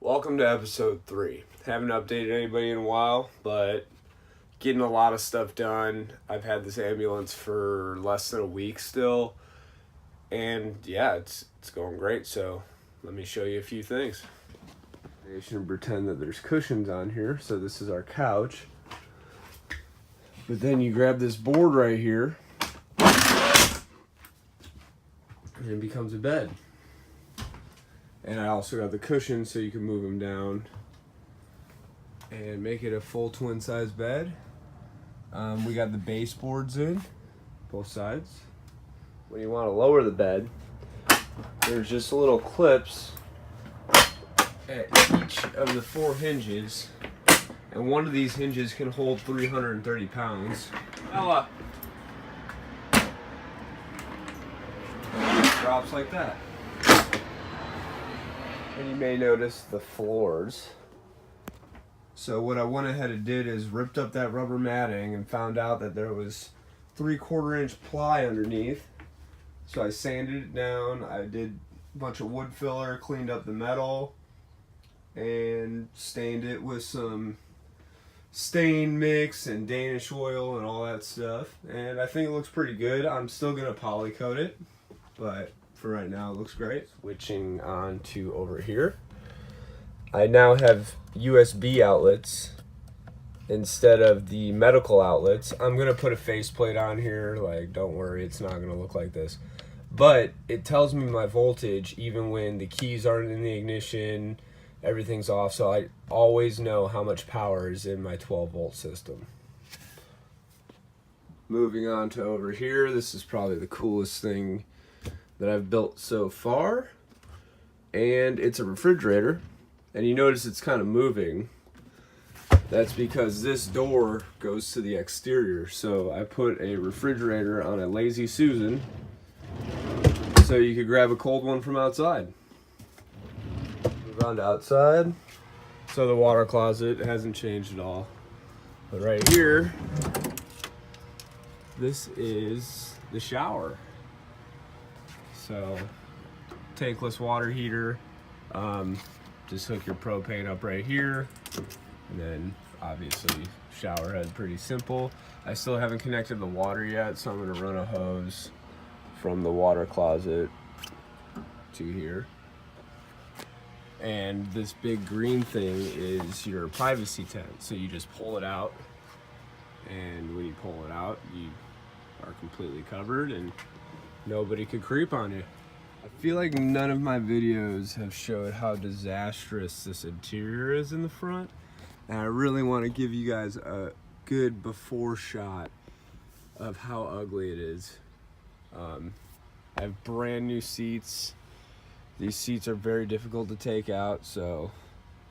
Welcome to episode 3. Haven't updated anybody in a while, but getting a lot of stuff done. I've had this ambulance for less than a week still, and yeah, it's going great. So let me show you a few things. You should pretend that there's cushions on here. So this is our couch, but then you grab this board right here, and it becomes a bed. And I also got the cushions so you can move them down and make it a full twin size bed. We got the baseboards in both sides. When you want to lower the bed, there's just little clips at each of the 4 hinges, and one of these hinges can hold 330 pounds. Ella! It drops like that. And you may notice the floors. So what I went ahead and did is ripped up that rubber matting and found out that there was 3/4 inch ply underneath. So I sanded it down, I did a bunch of wood filler, cleaned up the metal, and stained it with some stain mix and Danish oil and all that stuff. And I think it looks pretty good. I'm still gonna poly coat it, but for right now it looks great. Switching on to over here, I now have USB outlets instead of the medical outlets. I'm gonna put a faceplate on here, like don't worry, it's not gonna look like this, but it tells me my voltage even when the keys aren't in the ignition, everything's off, so I always know how much power is in my 12-volt system. Moving on to over here, this is probably the coolest thing that I've built so far, and it's a refrigerator. And you notice it's kind of moving. That's because this door goes to the exterior, so I put a refrigerator on a Lazy Susan so you could grab a cold one from outside. Move on to outside. So the water closet hasn't changed at all, but right here, this is the shower. So, tankless water heater, just hook your propane up right here, and then obviously shower head, pretty simple. I still haven't connected the water yet, so I'm gonna run a hose from the water closet to here. And this big green thing is your privacy tent. So you just pull it out, and when you pull it out, you are completely covered and nobody could creep on you. I feel like none of my videos have showed how disastrous this interior is in the front, and I really want to give you guys a good before shot of how ugly it is. I have brand new seats. These seats are very difficult to take out, so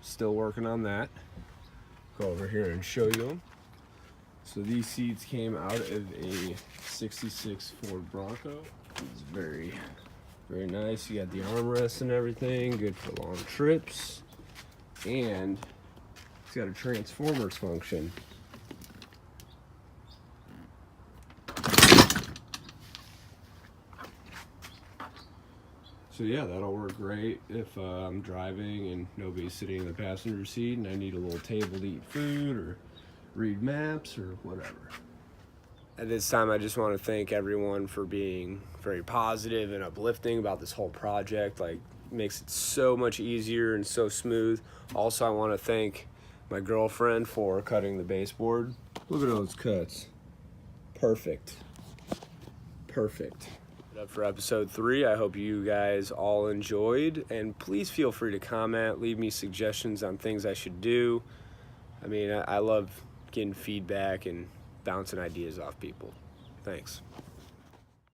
still working on that. Go over here and show you them. So these seats came out of a 66 Ford Bronco. It's very, very nice. You got the armrests and everything, good for long trips. And it's got a Transformers function. So yeah, that'll work great if I'm driving and nobody's sitting in the passenger seat and I need a little table to eat food or read maps or whatever. At this time, I just want to thank everyone for being very positive and uplifting about this whole project. Like, makes it so much easier and so smooth. Also, I want to thank my girlfriend for cutting the baseboard. Look at those cuts. Perfect. Perfect. Up for episode 3. I hope you guys all enjoyed, and please feel free to comment, leave me suggestions on things I should do. I mean, I love getting feedback and bouncing ideas off people. Thanks.